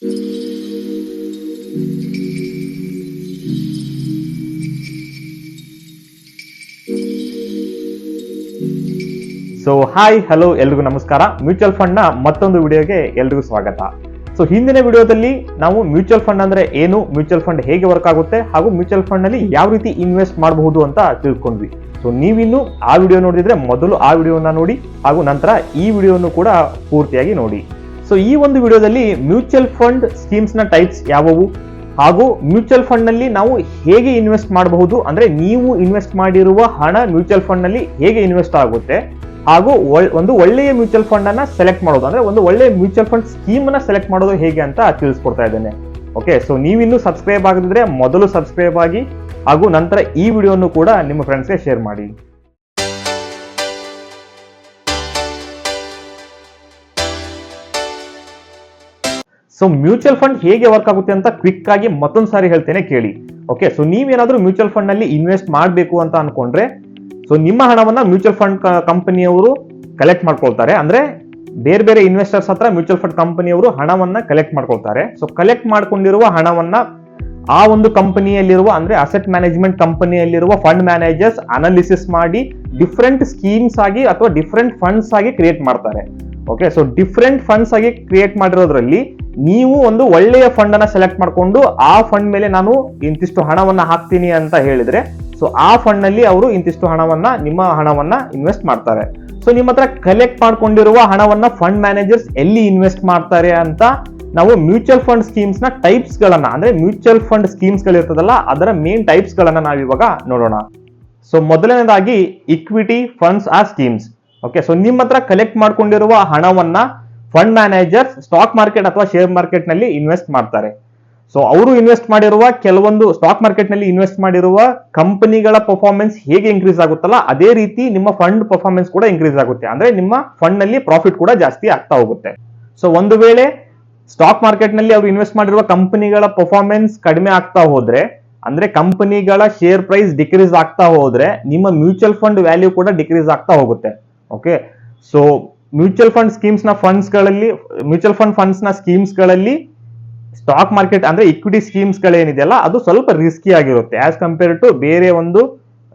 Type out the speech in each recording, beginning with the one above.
So hi hello ಎಲ್ರಿಗೂ ನಮಸ್ಕಾರ. Mutual fund ನ ಮತ್ತೊಂದು ವಿಡಿಯೋಗೆ ಎಲ್ರಿಗೂ ಸ್ವಾಗತ. ಸೊ ಹಿಂದಿನ ವಿಡಿಯೋದಲ್ಲಿ ನಾವು ಮ್ಯೂಚುವಲ್ ಫಂಡ್ ಅಂದ್ರೆ ಏನು, ಮ್ಯೂಚುವಲ್ ಫಂಡ್ ಹೇಗೆ ವರ್ಕ್ ಆಗುತ್ತೆ ಹಾಗೂ ಮ್ಯೂಚುವಲ್ ಫಂಡ್ ನಲ್ಲಿ ಯಾವ ರೀತಿ ಇನ್ವೆಸ್ಟ್ ಮಾಡಬಹುದು ಅಂತ ತಿಳ್ಕೊಂಡ್ವಿ. ಸೊ ನೀವಿನ್ನು ಆ ವಿಡಿಯೋ ನೋಡಿದ್ರೆ ಮೊದಲು ಆ ವಿಡಿಯೋನ ನೋಡಿ ಹಾಗೂ ನಂತರ ಈ ವಿಡಿಯೋನು ಕೂಡ ಪೂರ್ತಿಯಾಗಿ ನೋಡಿ. ಸೊ ಈ ಒಂದು ವಿಡಿಯೋದಲ್ಲಿ ಮ್ಯೂಚುವಲ್ ಫಂಡ್ ಸ್ಕೀಮ್ಸ್ ನ ಟೈಪ್ಸ್ ಯಾವುವು ಹಾಗೂ ಮ್ಯೂಚುವಲ್ ಫಂಡ್ ನಲ್ಲಿ ನಾವು ಹೇಗೆ ಇನ್ವೆಸ್ಟ್ ಮಾಡಬಹುದು, ಅಂದ್ರೆ ನೀವು ಇನ್ವೆಸ್ಟ್ ಮಾಡಿರುವ ಹಣ ಮ್ಯೂಚುವಲ್ ಫಂಡ್ ನಲ್ಲಿ ಹೇಗೆ ಇನ್ವೆಸ್ಟ್ ಆಗುತ್ತೆ ಹಾಗೂ ಒಂದು ಒಳ್ಳೆಯ ಮ್ಯೂಚುವಲ್ ಫಂಡ್ ಅನ್ನ ಸೆಲೆಕ್ಟ್ ಮಾಡೋದು, ಅಂದ್ರೆ ಒಂದು ಒಳ್ಳೆಯ ಮ್ಯೂಚುವಲ್ ಫಂಡ್ ಸ್ಕೀಮ್ ಅನ್ನ ಸೆಲೆಕ್ಟ್ ಮಾಡೋದು ಹೇಗೆ ಅಂತ ತಿಳಿಸ್ಕೊಡ್ತಾ ಇದ್ದೇನೆ. ಓಕೆ, ಸೊ ನೀವಿನ್ನೂ ಸಬ್ಸ್ಕ್ರೈಬ್ ಆಗದಿದ್ರೆ ಮೊದಲು ಸಬ್ಸ್ಕ್ರೈಬ್ ಆಗಿ ಹಾಗೂ ನಂತರ ಈ ವಿಡಿಯೋನು ಕೂಡ ನಿಮ್ಮ ಫ್ರೆಂಡ್ಸ್ಗೆ ಶೇರ್ ಮಾಡಿ. ಸೊ ಮ್ಯೂಚುವಲ್ ಫಂಡ್ ಹೇಗೆ ವರ್ಕ್ ಆಗುತ್ತೆ ಅಂತ ಕ್ವಿಕ್ ಆಗಿ ಮತ್ತೊಂದು ಸಾರಿ ಹೇಳ್ತೇನೆ ಕೇಳಿ. ಓಕೆ, ಸೊ ನೀವೇನಾದ್ರೂ ಮ್ಯೂಚುವಲ್ ಫಂಡ್ ನಲ್ಲಿ ಇನ್ವೆಸ್ಟ್ ಮಾಡಬೇಕು ಅಂತ ಅನ್ಕೊಂಡ್ರೆ, ಸೊ ನಿಮ್ಮ ಹಣವನ್ನ ಮ್ಯೂಚುವಲ್ ಫಂಡ್ ಕಂಪನಿಯವರು ಕಲೆಕ್ಟ್ ಮಾಡ್ಕೊಳ್ತಾರೆ. ಅಂದ್ರೆ ಬೇರೆ ಬೇರೆ ಇನ್ವೆಸ್ಟರ್ಸ್ ಹತ್ರ ಮ್ಯೂಚುವಲ್ ಫಂಡ್ ಕಂಪನಿಯವರು ಹಣವನ್ನ ಕಲೆಕ್ಟ್ ಮಾಡ್ಕೊಳ್ತಾರೆ. ಸೊ ಕಲೆಕ್ಟ್ ಮಾಡ್ಕೊಂಡಿರುವ ಹಣವನ್ನ ಆ ಒಂದು ಕಂಪನಿಯಲ್ಲಿರುವ, ಅಂದ್ರೆ ಅಸೆಟ್ ಮ್ಯಾನೇಜ್ಮೆಂಟ್ ಕಂಪನಿಯಲ್ಲಿರುವ ಫಂಡ್ ಮ್ಯಾನೇಜರ್ಸ್ ಅನಾಲಿಸಿಸ್ ಮಾಡಿ ಡಿಫ್ರೆಂಟ್ ಸ್ಕೀಮ್ಸ್ ಆಗಿ ಅಥವಾ ಡಿಫ್ರೆಂಟ್ ಫಂಡ್ಸ್ ಆಗಿ ಕ್ರಿಯೇಟ್ ಮಾಡ್ತಾರೆ. ಓಕೆ, ಸೊ ಡಿಫ್ರೆಂಟ್ ಫಂಡ್ಸ್ ಆಗಿ ಕ್ರಿಯೇಟ್ ಮಾಡಿರೋದ್ರಲ್ಲಿ ನೀವು ಒಂದು ಒಳ್ಳೆಯ ಫಂಡ್ ಅನ್ನ ಸೆಲೆಕ್ಟ್ ಮಾಡ್ಕೊಂಡು ಆ ಫಂಡ್ ಮೇಲೆ ನಾನು ಇಂತಿಷ್ಟು ಹಣವನ್ನ ಹಾಕ್ತೀನಿ ಅಂತ ಹೇಳಿದ್ರೆ, ಸೊ ಆ ಫಂಡ್ ನಲ್ಲಿ ಅವರು ಇಂತಿಷ್ಟು ಹಣವನ್ನ, ನಿಮ್ಮ ಹಣವನ್ನ ಇನ್ವೆಸ್ಟ್ ಮಾಡ್ತಾರೆ. ಸೊ ನಿಮ್ಮ ಹತ್ರ ಕಲೆಕ್ಟ್ ಮಾಡ್ಕೊಂಡಿರುವ ಹಣವನ್ನ ಫಂಡ್ ಮ್ಯಾನೇಜರ್ಸ್ ಎಲ್ಲಿ ಇನ್ವೆಸ್ಟ್ ಮಾಡ್ತಾರೆ ಅಂತ ನಾವು ಮ್ಯೂಚುವಲ್ ಫಂಡ್ ಸ್ಕೀಮ್ಸ್ ನ ಟೈಪ್ಸ್ ಗಳನ್ನ, ಅಂದ್ರೆ ಮ್ಯೂಚುವಲ್ ಫಂಡ್ ಸ್ಕೀಮ್ಸ್ ಗಳಿರ್ತದಲ್ಲ ಅದರ ಮೇನ್ ಟೈಪ್ಸ್ ಗಳನ್ನ ನಾವಿವಾಗ ನೋಡೋಣ. ಸೊ ಮೊದಲನೇದಾಗಿ equity funds are schemes. Okay, so ನಿಮ್ಮ ಹತ್ರ ಕಲೆಕ್ಟ್ ಮಾಡ್ಕೊಂಡಿರುವ ಹಣವನ್ನ ಫಂಡ್ ಮ್ಯಾನೇಜರ್ಸ್ ಸ್ಟಾಕ್ ಮಾರ್ಕೆಟ್ ಅಥವಾ ಶೇರ್ ಮಾರ್ಕೆಟ್ ನಲ್ಲಿ ಇನ್ವೆಸ್ಟ್ ಮಾಡ್ತಾರೆ. ಸೊ ಅವರು ಇನ್ವೆಸ್ಟ್ ಮಾಡಿರುವ ಕೆಲವೊಂದು ಸ್ಟಾಕ್ ಮಾರ್ಕೆಟ್ ನಲ್ಲಿ ಇನ್ವೆಸ್ಟ್ ಮಾಡಿರುವ ಕಂಪನಿಗಳ ಪರ್ಫಾರ್ಮೆನ್ಸ್ ಹೇಗೆ ಇನ್ಕ್ರೀಸ್ ಆಗುತ್ತಲ್ಲ ಅದೇ ರೀತಿ ನಿಮ್ಮ ಫಂಡ್ ಪರ್ಫಾರ್ಮೆನ್ಸ್ ಕೂಡ ಇನ್ಕ್ರೀಸ್ ಆಗುತ್ತೆ. ಅಂದ್ರೆ ನಿಮ್ಮ ಫಂಡ್ ನಲ್ಲಿ ಪ್ರಾಫಿಟ್ ಕೂಡ ಜಾಸ್ತಿ ಆಗ್ತಾ ಹೋಗುತ್ತೆ. ಸೊ ಒಂದು ವೇಳೆ ಸ್ಟಾಕ್ ಮಾರ್ಕೆಟ್ ನಲ್ಲಿ ಅವರು ಇನ್ವೆಸ್ಟ್ ಮಾಡಿರುವ ಕಂಪನಿಗಳ ಪರ್ಫಾರ್ಮೆನ್ಸ್ ಕಡಿಮೆ ಆಗ್ತಾ ಹೋದ್ರೆ, ಅಂದ್ರೆ ಕಂಪನಿಗಳ ಶೇರ್ ಪ್ರೈಸ್ ಡಿಕ್ರೀಸ್ ಆಗ್ತಾ ಹೋದ್ರೆ ನಿಮ್ಮ ಮ್ಯೂಚುವಲ್ ಫಂಡ್ ವ್ಯಾಲ್ಯೂ ಕೂಡ ಡಿಕ್ರೀಸ್ ಆಗ್ತಾ ಹೋಗುತ್ತೆ. Okay, so mutual fund schemes ನ ಫಂಡ್ಸ್ ಗಳಲ್ಲಿ, ಮ್ಯೂಚುವಲ್ ಫಂಡ್ ಫಂಡ್ಸ್ ನ ಸ್ಕೀಮ್ಸ್ ಗಳಲ್ಲಿ ಸ್ಟಾಕ್ ಮಾರ್ಕೆಟ್ ಅಂದ್ರೆ ಇಕ್ವಿಟಿ ಸ್ಕೀಮ್ಸ್ ಗಳೇನಿದೆಯಲ್ಲ ಅದು ಸ್ವಲ್ಪ ರಿಸ್ಕಿ ಆಗಿರುತ್ತೆ. ಆಸ್ ಕಂಪೇರ್ ಟು ಬೇರೆ ಒಂದು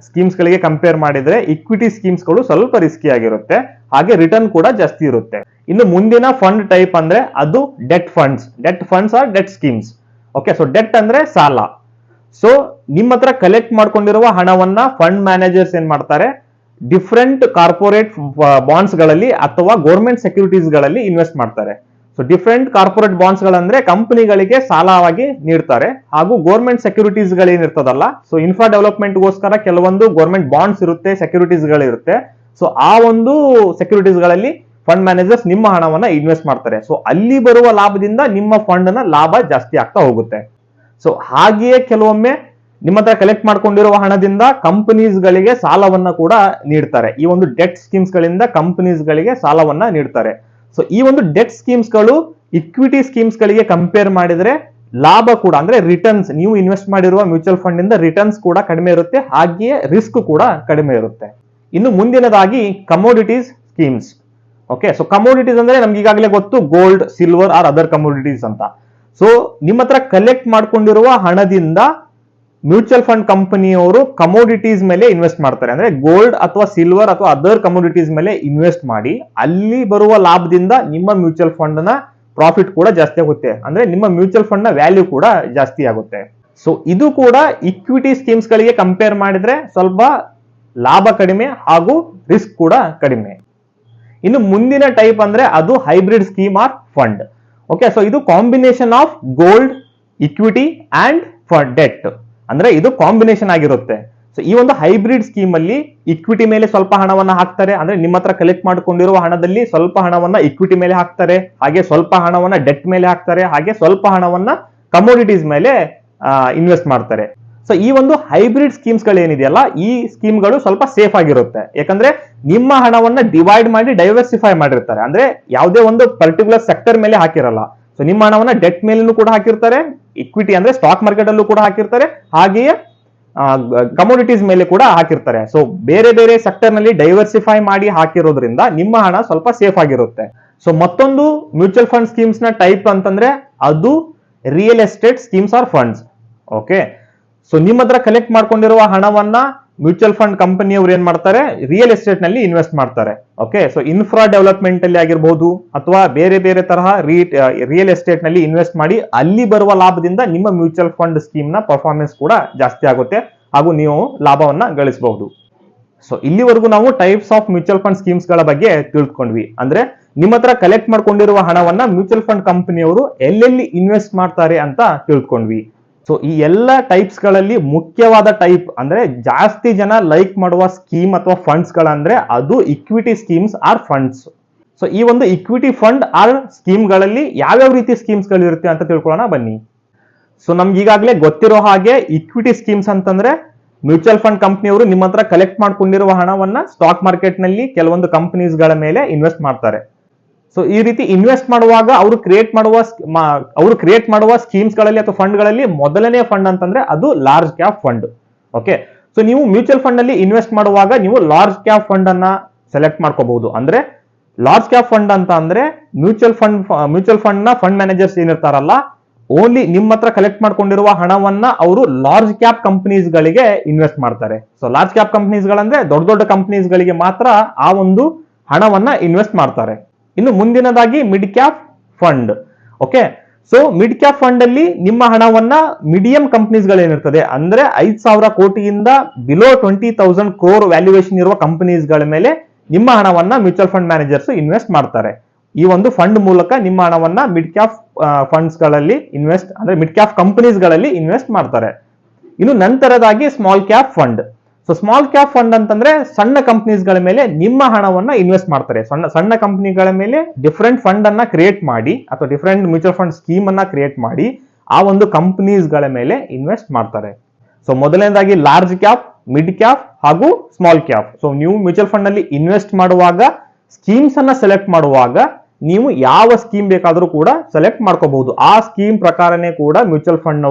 ಸ್ಕೀಮ್ಸ್ ಗಳಿಗೆ ಕಂಪೇರ್ ಮಾಡಿದ್ರೆ ಇಕ್ವಿಟಿ ಸ್ಕೀಮ್ಸ್ ಗಳು ಸ್ವಲ್ಪ ರಿಸ್ಕಿ ಆಗಿರುತ್ತೆ, ಹಾಗೆ ರಿಟರ್ನ್ ಕೂಡ ಜಾಸ್ತಿ ಇರುತ್ತೆ. ಇನ್ನು ಮುಂದಿನ ಫಂಡ್ ಟೈಪ್ ಅಂದ್ರೆ ಅದು debt funds. Debt funds are debt schemes. Okay, so debt ಅಂದ್ರೆ ಸಾಲ. ಸೊ ನಿಮ್ಮ ಹತ್ರ ಕಲೆಕ್ಟ್ ಮಾಡ್ಕೊಂಡಿರುವ ಹಣವನ್ನ ಫಂಡ್ ಮ್ಯಾನೇಜರ್ಸ್ ಏನ್ ಮಾಡ್ತಾರೆ, ಡಿಫ್ರೆಂಟ್ ಕಾರ್ಪೊರೇಟ್ ಬಾಂಡ್ಸ್ ಗಳಲ್ಲಿ ಅಥವಾ ಗೌರ್ಮೆಂಟ್ ಸೆಕ್ಯೂರಿಟೀಸ್ ಗಳಲ್ಲಿ ಇನ್ವೆಸ್ಟ್ ಮಾಡ್ತಾರೆ. ಸೊ ಡಿಫ್ರೆಂಟ್ ಕಾರ್ಪೊರೇಟ್ ಬಾಂಡ್ಸ್ ಗಳಂದ್ರೆ ಕಂಪನಿಗಳಿಗೆ ಸಾಲವಾಗಿ ನೀಡ್ತಾರೆ, ಹಾಗೂ ಗೌರ್ಮೆಂಟ್ ಸೆಕ್ಯೂರಿಟೀಸ್ ಗಳೇನಿರ್ತದಲ್ಲ, ಸೊ ಇನ್ಫ್ರಾ ಡೆವಲಪ್ಮೆಂಟ್ ಗೋಸ್ಕರ ಕೆಲವೊಂದು ಗೌರ್ಮೆಂಟ್ ಬಾಂಡ್ಸ್ ಇರುತ್ತೆ, ಸೆಕ್ಯೂರಿಟೀಸ್ ಗಳಿರುತ್ತೆ. ಸೊ ಆ ಒಂದು ಸೆಕ್ಯೂರಿಟೀಸ್ ಗಳಲ್ಲಿ ಫಂಡ್ ಮ್ಯಾನೇಜರ್ಸ್ ನಿಮ್ಮ ಹಣವನ್ನ ಇನ್ವೆಸ್ಟ್ ಮಾಡ್ತಾರೆ. ಸೊ ಅಲ್ಲಿ ಬರುವ ಲಾಭದಿಂದ ನಿಮ್ಮ ಫಂಡ್ ನ ಲಾಭ ಜಾಸ್ತಿ ಆಗ್ತಾ ಹೋಗುತ್ತೆ. ಸೊ ಹಾಗೆಯೇ ಕೆಲವೊಮ್ಮೆ ನಿಮ್ಮ ಹತ್ರ ಕಲೆಕ್ಟ್ ಮಾಡ್ಕೊಂಡಿರುವ ಹಣದಿಂದ ಕಂಪನೀಸ್ ಗಳಿಗೆ ಸಾಲವನ್ನ ಕೂಡ ನೀಡ್ತಾರೆ. ಈ ಒಂದು ಡೆಟ್ ಸ್ಕೀಮ್ಸ್ ಗಳಿಂದ ಕಂಪನೀಸ್ ಗಳಿಗೆ ಸಾಲವನ್ನ ನೀಡ್ತಾರೆ. ಸೊ ಈ ಒಂದು ಡೆಟ್ ಸ್ಕೀಮ್ಸ್ ಗಳು ಇಕ್ವಿಟಿ ಸ್ಕೀಮ್ಸ್ ಗಳಿಗೆ ಕಂಪೇರ್ ಮಾಡಿದ್ರೆ ಲಾಭ ಕೂಡ, ಅಂದ್ರೆ ರಿಟರ್ನ್ಸ್, ನೀವು ಇನ್ವೆಸ್ಟ್ ಮಾಡಿರುವ ಮ್ಯೂಚುವಲ್ ಫಂಡ್ ಇಂದ ರಿಟರ್ನ್ಸ್ ಕೂಡ ಕಡಿಮೆ ಇರುತ್ತೆ, ಹಾಗೆಯೇ ರಿಸ್ಕ್ ಕೂಡ ಕಡಿಮೆ ಇರುತ್ತೆ. ಇನ್ನು ಮುಂದಿನದಾಗಿ commodities schemes. Okay, so commodities ಅಂದ್ರೆ ನಮ್ಗೆ ಈಗಾಗಲೇ ಗೊತ್ತು, gold, silver or other commodities ಅಂತ. ಸೊ ನಿಮ್ಮ ಹತ್ರ ಕಲೆಕ್ಟ್ ಮಾಡ್ಕೊಂಡಿರುವ ಹಣದಿಂದ ಮ್ಯೂಚುವಲ್ ಫಂಡ್ ಕಂಪನಿಯವರು ಕಮೋಡಿಟೀಸ್ ಮೇಲೆ ಇನ್ವೆಸ್ಟ್ ಮಾಡ್ತಾರೆ. ಅಂದ್ರೆ ಗೋಲ್ಡ್ ಅಥವಾ ಸಿಲ್ವರ್ ಅಥವಾ ಅದರ್ ಕಮೋಡಿಟೀಸ್ ಮೇಲೆ ಇನ್ವೆಸ್ಟ್ ಮಾಡಿ ಅಲ್ಲಿ ಬರುವ ಲಾಭದಿಂದ ನಿಮ್ಮ ಮ್ಯೂಚುವಲ್ ಫಂಡ್ ನ ಪ್ರಾಫಿಟ್ ಕೂಡ ಜಾಸ್ತಿ ಆಗುತ್ತೆ, ಅಂದ್ರೆ ನಿಮ್ಮ ಮ್ಯೂಚುವಲ್ ಫಂಡ್ ನ ವ್ಯಾಲ್ಯೂ ಕೂಡ ಜಾಸ್ತಿ ಆಗುತ್ತೆ. ಸೊ ಇದು ಕೂಡ ಇಕ್ವಿಟಿ ಸ್ಕೀಮ್ಸ್ ಗಳಿಗೆ ಕಂಪೇರ್ ಮಾಡಿದ್ರೆ ಸ್ವಲ್ಪ ಲಾಭ ಕಡಿಮೆ ಹಾಗೂ ರಿಸ್ಕ್ ಕೂಡ ಕಡಿಮೆ. ಇನ್ನು ಮುಂದಿನ ಟೈಪ್ ಅಂದ್ರೆ ಅದು hybrid scheme or fund. Okay, so ಇದು combination of gold, equity and fund debt, ಅಂದ್ರೆ ಇದು ಕಾಂಬಿನೇಷನ್ ಆಗಿರುತ್ತೆ. ಸೊ ಈ ಒಂದು ಹೈಬ್ರಿಡ್ ಸ್ಕೀಮ್ ಅಲ್ಲಿ ಇಕ್ವಿಟಿ ಮೇಲೆ ಸ್ವಲ್ಪ ಹಣವನ್ನ ಹಾಕ್ತಾರೆ, ಅಂದ್ರೆ ನಿಮ್ಮ ಹತ್ರ ಕಲೆಕ್ಟ್ ಮಾಡ್ಕೊಂಡಿರುವ ಹಣದಲ್ಲಿ ಸ್ವಲ್ಪ ಹಣವನ್ನ ಇಕ್ವಿಟಿ ಮೇಲೆ ಹಾಕ್ತಾರೆ, ಹಾಗೆ ಸ್ವಲ್ಪ ಹಣವನ್ನ ಡೆಟ್ ಮೇಲೆ ಹಾಕ್ತಾರೆ, ಹಾಗೆ ಸ್ವಲ್ಪ ಹಣವನ್ನ ಕಮೋಡಿಟೀಸ್ ಮೇಲೆ ಇನ್ವೆಸ್ಟ್ ಮಾಡ್ತಾರೆ. ಸೊ ಈ ಒಂದು ಹೈಬ್ರಿಡ್ ಸ್ಕೀಮ್ಸ್ ಗಳು ಏನಿದೆಯಲ್ಲ ಈ ಸ್ಕೀಮ್ಗಳು ಸ್ವಲ್ಪ ಸೇಫ್ ಆಗಿರುತ್ತೆ. ಯಾಕಂದ್ರೆ ನಿಮ್ಮ ಹಣವನ್ನ ಡಿವೈಡ್ ಮಾಡಿ ಡೈವರ್ಸಿಫೈ ಮಾಡಿರ್ತಾರೆ, ಅಂದ್ರೆ ಯಾವುದೇ ಒಂದು ಪರ್ಟಿಕ್ಯುಲರ್ ಸೆಕ್ಟರ್ ಮೇಲೆ ಹಾಕಿರಲ್ಲ. ಸೊ ನಿಮ್ಮ ಹಣವನ್ನ ಡೆಟ್ ಮೇಲೂ ಕೂಡ ಹಾಕಿರ್ತಾರೆ, ಇಕ್ವಿಟಿ ಅಂದ್ರೆ ಸ್ಟಾಕ್ ಮಾರ್ಕೆಟ್ ಅಲ್ಲೂ ಕೂಡ ಹಾಕಿರ್ತಾರೆ, ಹಾಗೆಯೇ ಕಮೋಡಿಟೀಸ್ ಮೇಲೆ ಕೂಡ ಹಾಕಿರ್ತಾರೆ. ಸೊ ಬೇರೆ ಬೇರೆ ಸೆಕ್ಟರ್ ನಲ್ಲಿ ಡೈವರ್ಸಿಫೈ ಮಾಡಿ ಹಾಕಿರೋದ್ರಿಂದ ನಿಮ್ಮ ಹಣ ಸ್ವಲ್ಪ ಸೇಫ್ ಆಗಿರುತ್ತೆ. ಸೊ ಮತ್ತೊಂದು ಮ್ಯೂಚುವಲ್ ಫಂಡ್ ಸ್ಕೀಮ್ಸ್ ನ ಟೈಪ್ ಅಂತಂದ್ರೆ ಅದು real estate schemes R funds. Okay, so ನಿಮ್ಮ ಹತ್ರ ಕಲೆಕ್ಟ್ ಮಾಡ್ಕೊಂಡಿರುವ ಹಣವನ್ನ ಮ್ಯೂಚುವಲ್ ಫಂಡ್ ಕಂಪನಿಯವರು ಏನ್ ಮಾಡ್ತಾರೆ, ರಿಯಲ್ ಎಸ್ಟೇಟ್ ನಲ್ಲಿ ಇನ್ವೆಸ್ಟ್ ಮಾಡ್ತಾರೆ. ಓಕೆ, ಸೊ ಇನ್ಫ್ರಾ ಡೆವಲಪ್ಮೆಂಟ್ ಅಲ್ಲಿ ಆಗಿರಬಹುದು ಅಥವಾ ಬೇರೆ ಬೇರೆ ತರಹ ರಿಯಲ್ ಎಸ್ಟೇಟ್ ನಲ್ಲಿ ಇನ್ವೆಸ್ಟ್ ಮಾಡಿ ಅಲ್ಲಿ ಬರುವ ಲಾಭದಿಂದ ನಿಮ್ಮ ಮ್ಯೂಚುವಲ್ ಫಂಡ್ ಸ್ಕೀಮ್ ನ ಪರ್ಫಾರ್ಮೆನ್ಸ್ ಕೂಡ ಜಾಸ್ತಿ ಆಗುತ್ತೆ ಹಾಗೂ ನೀವು ಲಾಭವನ್ನ ಗಳಿಸಬಹುದು. ಸೊ ಇಲ್ಲಿವರೆಗೂ ನಾವು types of mutual fund schemes ಗಳ ಬಗ್ಗೆ ತಿಳ್ಕೊಂಡ್ವಿ. ಅಂದ್ರೆ ನಿಮ್ಮ ಹತ್ರ ಕಲೆಕ್ಟ್ ಮಾಡ್ಕೊಂಡಿರುವ ಹಣವನ್ನ ಮ್ಯೂಚುವಲ್ ಫಂಡ್ ಕಂಪನಿಯವರು ಎಲ್ಲೆಲ್ಲಿ ಇನ್ವೆಸ್ಟ್ ಮಾಡ್ತಾರೆ ಅಂತ ತಿಳ್ಕೊಂಡ್ವಿ. ಸೊ ಈ ಎಲ್ಲ ಟೈಪ್ಸ್ ಗಳಲ್ಲಿ ಮುಖ್ಯವಾದ ಟೈಪ್ ಅಂದ್ರೆ ಜಾಸ್ತಿ ಜನ ಲೈಕ್ ಮಾಡುವ ಸ್ಕೀಮ್ ಅಥವಾ ಫಂಡ್ಸ್ ಗಳಂದ್ರೆ ಅದು equity schemes R funds. So ಈ ಒಂದು ಇಕ್ವಿಟಿ ಫಂಡ್ ಆರ್ ಸ್ಕೀಮ್ ಗಳಲ್ಲಿ ಯಾವ್ಯಾವ ರೀತಿ ಸ್ಕೀಮ್ಸ್ ಗಳು ಇರುತ್ತೆ ಅಂತ ತಿಳ್ಕೊಳ್ಳೋಣ ಬನ್ನಿ. ಸೊ ನಮ್ಗೆ ಈಗಾಗಲೇ ಗೊತ್ತಿರೋ ಹಾಗೆ ಇಕ್ವಿಟಿ ಸ್ಕೀಮ್ಸ್ ಅಂತಂದ್ರೆ ಮ್ಯೂಚುವಲ್ ಫಂಡ್ ಕಂಪನಿಯವರು ನಿಮ್ಮ ಹತ್ರ ಕಲೆಕ್ಟ್ ಮಾಡ್ಕೊಂಡಿರುವ ಹಣವನ್ನ ಸ್ಟಾಕ್ ಮಾರ್ಕೆಟ್ ನಲ್ಲಿ ಕೆಲವೊಂದು ಕಂಪನೀಸ್ ಗಳ ಮೇಲೆ ಇನ್ವೆಸ್ಟ್ ಮಾಡ್ತಾರೆ. ಸೊ ಈ ರೀತಿ ಇನ್ವೆಸ್ಟ್ ಮಾಡುವಾಗ ಅವರು ಕ್ರಿಯೇಟ್ ಮಾಡುವ ಸ್ಕೀಮ್ಸ್ ಗಳಲ್ಲಿ ಅಥವಾ ಫಂಡ್ ಗಳಲ್ಲಿ ಮೊದಲನೇ ಫಂಡ್ ಅಂತಂದ್ರೆ ಅದು large cap fund. Okay, so ನೀವು ಮ್ಯೂಚುವಲ್ ಫಂಡ್ ನಲ್ಲಿ ಇನ್ವೆಸ್ಟ್ ಮಾಡುವಾಗ ನೀವು ಲಾರ್ಜ್ ಕ್ಯಾಪ್ ಫಂಡ್ ಅನ್ನ ಸೆಲೆಕ್ಟ್ ಮಾಡ್ಕೋಬಹುದು. ಅಂದ್ರೆ ಲಾರ್ಜ್ ಕ್ಯಾಪ್ ಫಂಡ್ ಅಂತ ಅಂದ್ರೆ ಮ್ಯೂಚುವಲ್ ಫಂಡ್ ನ ಫಂಡ್ ಮ್ಯಾನೇಜರ್ಸ್ ಏನಿರ್ತಾರಲ್ಲ, ಓನ್ಲಿ ನಿಮ್ಮ ಹತ್ರ ಕಲೆಕ್ಟ್ ಮಾಡ್ಕೊಂಡಿರುವ ಹಣವನ್ನ ಅವರು ಲಾರ್ಜ್ ಕ್ಯಾಪ್ ಕಂಪನೀಸ್ ಗಳಿಗೆ ಇನ್ವೆಸ್ಟ್ ಮಾಡ್ತಾರೆ. ಸೊ ಲಾರ್ಜ್ ಕ್ಯಾಪ್ ಕಂಪನೀಸ್ ಗಳಂದ್ರೆ ದೊಡ್ಡ ದೊಡ್ಡ ಕಂಪನೀಸ್ ಗಳಿಗೆ ಮಾತ್ರ ಆ ಒಂದು ಹಣವನ್ನ ಇನ್ವೆಸ್ಟ್ ಮಾಡ್ತಾರೆ. ಇನ್ನು ಮುಂದಿನದಾಗಿ mid cap fund. Okay, so mid cap fund ಅಲ್ಲಿ ನಿಮ್ಮ ಹಣವನ್ನ ಮೀಡಿಯಂ ಕಂಪನೀಸ್ ಗಳೇನಿರ್ತದೆ ಅಂದ್ರೆ 5,000 ಕೋಟಿಯಿಂದ ಬಿಲೋ 20,000 ಕ್ರೋರ್ ವ್ಯಾಲ್ಯೂಯೇಷನ್ ಇರುವ ಕಂಪನೀಸ್ ಗಳ ಮೇಲೆ ನಿಮ್ಮ ಹಣವನ್ನ ಮ್ಯೂಚುವಲ್ ಫಂಡ್ ಮ್ಯಾನೇಜರ್ಸ್ ಇನ್ವೆಸ್ಟ್ ಮಾಡ್ತಾರೆ. ಈ ಒಂದು ಫಂಡ್ ಮೂಲಕ ನಿಮ್ಮ ಹಣವನ್ನ ಮಿಡ್ ಕ್ಯಾಪ್ ಫಂಡ್ಸ್ ಗಳಲ್ಲಿ ಮಿಡ್ ಕ್ಯಾಪ್ ಕಂಪನೀಸ್ ಗಳಲ್ಲಿ ಇನ್ವೆಸ್ಟ್ ಮಾಡ್ತಾರೆ. ಇನ್ನು ನಂತರದಾಗಿ small cap fund. So small cap fund ಅಂತಂದ್ರೆ ಸಣ್ಣ ಕಂಪನೀಸ್ ಗಳ ಮೇಲೆ ನಿಮ್ಮ ಹಣವನ್ನ ಇನ್ವೆಸ್ಟ್ ಮಾಡ್ತಾರೆ. ಸಣ್ಣ ಕಂಪನಿಗಳ ಮೇಲೆ ಡಿಫರೆಂಟ್ ಫಂಡ್ ಅನ್ನ ಕ್ರಿಯೇಟ್ ಮಾಡಿ ಅಥವಾ ಡಿಫರೆಂಟ್ ಮ್ಯೂಚುವಲ್ ಫಂಡ್ ಸ್ಕೀಮ್ ಅನ್ನ ಕ್ರಿಯೇಟ್ ಮಾಡಿ ಆ ಒಂದು ಕಂಪನೀಸ್ ಗಳ ಮೇಲೆ ಇನ್ವೆಸ್ಟ್ ಮಾಡ್ತಾರೆ. ಸೊ ಮೊದಲನೇದಾಗಿ ಲಾರ್ಜ್ ಕ್ಯಾಪ್, ಮಿಡ್ ಕ್ಯಾಪ್ ಹಾಗೂ ಸ್ಮಾಲ್ ಕ್ಯಾಪ್. ಸೊ ನೀವು ಮ್ಯೂಚುವಲ್ ಫಂಡ್ ನಲ್ಲಿ ಇನ್ವೆಸ್ಟ್ ಮಾಡುವಾಗ ಸ್ಕೀಮ್ಸ್ ಅನ್ನ ಸೆಲೆಕ್ಟ್ ಮಾಡುವಾಗ ನೀವು ಯಾವ ಸ್ಕೀಮ್ ಬೇಕಾದರೂ ಕೂಡ ಸೆಲೆಕ್ಟ್ ಮಾಡ್ಕೋಬಹುದು. ಆ ಸ್ಕೀಮ್ ಪ್ರಕಾರನೇ ಕೂಡ ಮ್ಯೂಚುವಲ್ ಫಂಡ್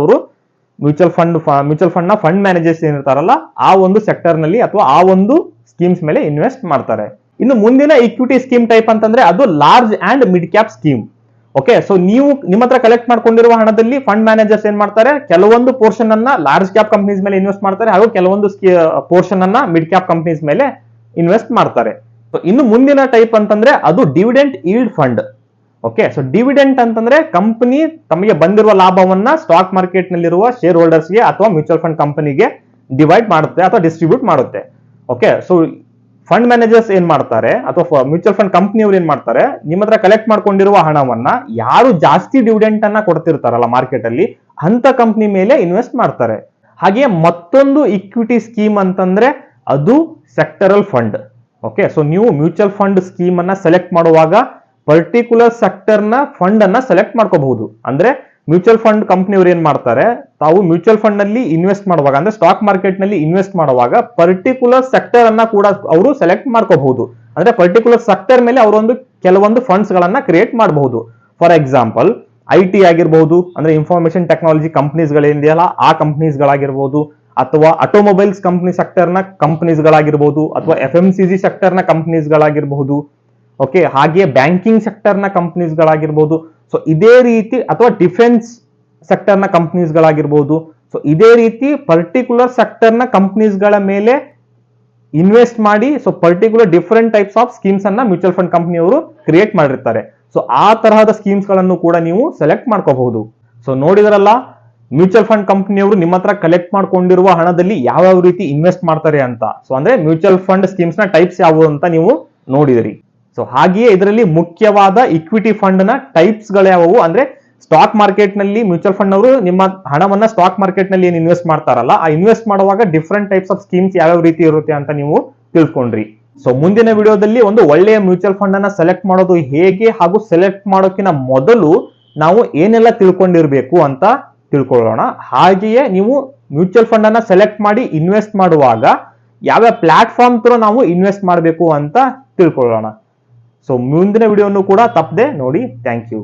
ನ ಫಂಡ್ ಮ್ಯಾನೇಜರ್ಸ್ ಏನಿರ್ತಾರಲ್ಲ ಆ ಒಂದು ಸೆಕ್ಟರ್ ನಲ್ಲಿ ಅಥವಾ ಆ ಒಂದು ಸ್ಕೀಮ್ಸ್ ಮೇಲೆ ಇನ್ವೆಸ್ಟ್ ಮಾಡ್ತಾರೆ. ಇನ್ನು ಮುಂದಿನ ಇಕ್ವಿಟಿ ಸ್ಕೀಮ್ ಟೈಪ್ ಅಂತಂದ್ರೆ ಅದು large and mid cap scheme. Okay, so ನೀವು ನಿಮ್ಮ ಹತ್ರ ಕಲೆಕ್ಟ್ ಮಾಡ್ಕೊಂಡಿರುವ ಹಣದಲ್ಲಿ ಫಂಡ್ ಮ್ಯಾನೇಜರ್ಸ್ ಏನ್ ಮಾಡ್ತಾರೆ, ಕೆಲವೊಂದು ಪೋರ್ಷನ್ ಅನ್ನ ಲಾರ್ಜ್ ಕ್ಯಾಪ್ ಕಂಪನೀಸ್ ಮೇಲೆ ಇನ್ವೆಸ್ಟ್ ಮಾಡ್ತಾರೆ ಹಾಗೂ ಕೆಲವೊಂದು ಪೋರ್ಷನ್ ಅನ್ನ ಮಿಡ್ ಕ್ಯಾಪ್ ಕಂಪನೀಸ್ ಮೇಲೆ ಇನ್ವೆಸ್ಟ್ ಮಾಡ್ತಾರೆ. ಇನ್ನು ಮುಂದಿನ ಟೈಪ್ ಅಂತಂದ್ರೆ ಅದು dividend yield fund. Okay, so dividend ಅಂತಂದ್ರೆ ಕಂಪನಿ ತಮಗೆ ಬಂದಿರುವ ಲಾಭವನ್ನ ಸ್ಟಾಕ್ ಮಾರ್ಕೆಟ್ ನಲ್ಲಿರುವ ಶೇರ್ ಹೋಲ್ಡರ್ಸ್ಗೆ ಅಥವಾ ಮ್ಯೂಚುವಲ್ ಫಂಡ್ ಕಂಪನಿಗೆ ಡಿವೈಡ್ ಮಾಡುತ್ತೆ ಅಥವಾ ಡಿಸ್ಟ್ರಿಬ್ಯೂಟ್ ಮಾಡುತ್ತೆ. ಓಕೆ, ಸೊ ಫಂಡ್ ಮ್ಯಾನೇಜರ್ಸ್ ಏನ್ ಮಾಡ್ತಾರೆ ಅಥವಾ ಮ್ಯೂಚುವಲ್ ಫಂಡ್ ಕಂಪನಿಯವರು ಏನ್ ಮಾಡ್ತಾರೆ, ನಿಮ್ಮ ಹತ್ರ ಕಲೆಕ್ಟ್ ಮಾಡ್ಕೊಂಡಿರುವ ಹಣವನ್ನ ಯಾರು ಜಾಸ್ತಿ ಡಿವಿಡೆಂಟ್ ಅನ್ನ ಕೊಡ್ತಿರ್ತಾರಲ್ಲ ಮಾರ್ಕೆಟ್ ಅಲ್ಲಿ ಅಂತ ಕಂಪನಿ ಮೇಲೆ ಇನ್ವೆಸ್ಟ್ ಮಾಡ್ತಾರೆ. ಹಾಗೆ ಮತ್ತೊಂದು ಇಕ್ವಿಟಿ ಸ್ಕೀಮ್ ಅಂತಂದ್ರೆ ಅದು ಸೆಕ್ಟರಲ್ ಫಂಡ್. ಓಕೆ, ಸೊ ನೀವು ಮ್ಯೂಚುವಲ್ ಫಂಡ್ ಸ್ಕೀಮ್ ಅನ್ನ ಸೆಲೆಕ್ಟ್ ಮಾಡುವಾಗ ಪರ್ಟಿಕ್ಯುಲರ್ ಸೆಕ್ಟರ್ ನ ಫಂಡ್ ಅನ್ನ ಸೆಲೆಕ್ಟ್ ಮಾಡ್ಕೋಬಹುದು. ಅಂದ್ರೆ ಮ್ಯೂಚುವಲ್ ಫಂಡ್ ಕಂಪನಿಯವರು ಏನ್ ಮಾಡ್ತಾರೆ, ತಾವು ಮ್ಯೂಚುವಲ್ ಫಂಡ್ ನಲ್ಲಿ ಇನ್ವೆಸ್ಟ್ ಮಾಡುವಾಗ ಅಂದ್ರೆ ಸ್ಟಾಕ್ ಮಾರ್ಕೆಟ್ ನಲ್ಲಿ ಇನ್ವೆಸ್ಟ್ ಮಾಡುವಾಗ ಪರ್ಟಿಕ್ಯುಲರ್ ಸೆಕ್ಟರ್ ಅನ್ನ ಕೂಡ ಅವರು ಸೆಲೆಕ್ಟ್ ಮಾಡ್ಕೋಬಹುದು. ಅಂದ್ರೆ ಪರ್ಟಿಕ್ಯುಲರ್ ಸೆಕ್ಟರ್ ಮೇಲೆ ಅವರೊಂದು ಕೆಲವೊಂದು ಫಂಡ್ಸ್ ಗಳನ್ನ ಕ್ರಿಯೇಟ್ ಮಾಡಬಹುದು. ಫಾರ್ ಎಕ್ಸಾಂಪಲ್ IT ಆಗಿರಬಹುದು, ಅಂದ್ರೆ ಇನ್ಫಾರ್ಮೇಶನ್ ಟೆಕ್ನಾಲಜಿ ಕಂಪನೀಸ್ ಗಳೇನಿದೆಯಲ್ಲ ಆ ಕಂಪನೀಸ್ ಗಳಾಗಿರ್ಬೋದು, ಅಥವಾ ಆಟೋಮೊಬೈಲ್ಸ್ ಕಂಪನಿ ಸೆಕ್ಟರ್ ನ ಕಂಪನೀಸ್ ಗಳಾಗಿರ್ಬೋದು, ಅಥವಾ FMCG ಸೆಕ್ಟರ್ ನ ಕಂಪನೀಸ್ ಗಳಾಗಿರ್ಬಹುದು. ಓಕೆ, ಹಾಗೆ ಬ್ಯಾಂಕಿಂಗ್ ಸೆಕ್ಟರ್ ನ ಕಂಪನೀಸ್ ಗಳಾಗಿರ್ಬೋದು. ಸೊ ಇದೇ ರೀತಿ ಅಥವಾ ಡಿಫೆನ್ಸ್ ಸೆಕ್ಟರ್ ನ ಕಂಪನೀಸ್ ಗಳಾಗಿರ್ಬೋದು. ಸೊ ಇದೇ ರೀತಿ ಪರ್ಟಿಕ್ಯುಲರ್ ಸೆಕ್ಟರ್ ನ ಕಂಪನೀಸ್ ಗಳ ಮೇಲೆ ಇನ್ವೆಸ್ಟ್ ಮಾಡಿ so particular different types of schemes ಅನ್ನ ಮ್ಯೂಚುವಲ್ ಫಂಡ್ ಕಂಪನಿಯವರು ಕ್ರಿಯೇಟ್ ಮಾಡಿರ್ತಾರೆ. ಸೊ ಆ ತರಹದ ಸ್ಕೀಮ್ಸ್ ಗಳನ್ನು ಕೂಡ ನೀವು ಸೆಲೆಕ್ಟ್ ಮಾಡ್ಕೋಬಹುದು. ಸೊ ನೋಡಿದ್ರಲ್ಲ, ಮ್ಯೂಚುವಲ್ ಫಂಡ್ ಕಂಪನಿಯವರು ನಿಮ್ಮ ಹತ್ರ ಕಲೆಕ್ಟ್ ಮಾಡ್ಕೊಂಡಿರುವ ಹಣದಲ್ಲಿ ಯಾವ ರೀತಿ ಇನ್ವೆಸ್ಟ್ ಮಾಡ್ತಾರೆ ಅಂತ. ಸೊ ಅಂದ್ರೆ ಮ್ಯೂಚುವಲ್ ಫಂಡ್ ಸ್ಕೀಮ್ಸ್ ನ ಟೈಪ್ಸ್ ಯಾವುವು ಅಂತ ನೀವು ನೋಡಿದ್ರಿ. ಸೊ ಹಾಗೆಯೇ ಇದರಲ್ಲಿ ಮುಖ್ಯವಾದ ಇಕ್ವಿಟಿ ಫಂಡ್ ನ ಟೈಪ್ಸ್ ಗಳು ಯಾವುವು ಅಂದ್ರೆ ಸ್ಟಾಕ್ ಮಾರ್ಕೆಟ್ ನಲ್ಲಿ ಮ್ಯೂಚುವಲ್ ಫಂಡ್ ಅವರು ನಿಮ್ಮ ಹಣವನ್ನ ಸ್ಟಾಕ್ ಮಾರ್ಕೆಟ್ ನಲ್ಲಿ ಏನು ಇನ್ವೆಸ್ಟ್ ಮಾಡ್ತಾರಲ್ಲ ಆ ಇನ್ವೆಸ್ಟ್ ಮಾಡುವಾಗ ಡಿಫರೆಂಟ್ ಟೈಪ್ಸ್ ಆಫ್ ಸ್ಕೀಮ್ಸ್ ಯಾವ ರೀತಿ ಇರುತ್ತೆ ಅಂತ ನೀವು ತಿಳ್ಕೊಂಡ್ರಿ. ಸೊ ಮುಂದಿನ ವಿಡಿಯೋದಲ್ಲಿ ಒಂದು ಒಳ್ಳೆಯ ಮ್ಯೂಚುವಲ್ ಫಂಡ್ ಅನ್ನ ಸೆಲೆಕ್ಟ್ ಮಾಡೋದು ಹೇಗೆ ಹಾಗೂ ಸೆಲೆಕ್ಟ್ ಮಾಡೋಕಿನ ಮೊದಲು ನಾವು ಏನೆಲ್ಲ ತಿಳ್ಕೊಂಡಿರ್ಬೇಕು ಅಂತ ತಿಳ್ಕೊಳ್ಳೋಣ. ಹಾಗೆಯೇ ನೀವು ಮ್ಯೂಚುವಲ್ ಫಂಡ್ ಅನ್ನ ಸೆಲೆಕ್ಟ್ ಮಾಡಿ ಇನ್ವೆಸ್ಟ್ ಮಾಡುವಾಗ ಯಾವ ಪ್ಲಾಟ್ಫಾರ್ಮ್ ತರ ನಾವು ಇನ್ವೆಸ್ಟ್ ಮಾಡಬೇಕು ಅಂತ ತಿಳ್ಕೊಳ್ಳೋಣ. ಸೊ ಮುಂದಿನ ವಿಡಿಯೋನು ಕೂಡ ತಪ್ಪದೆ ನೋಡಿ. Thank you.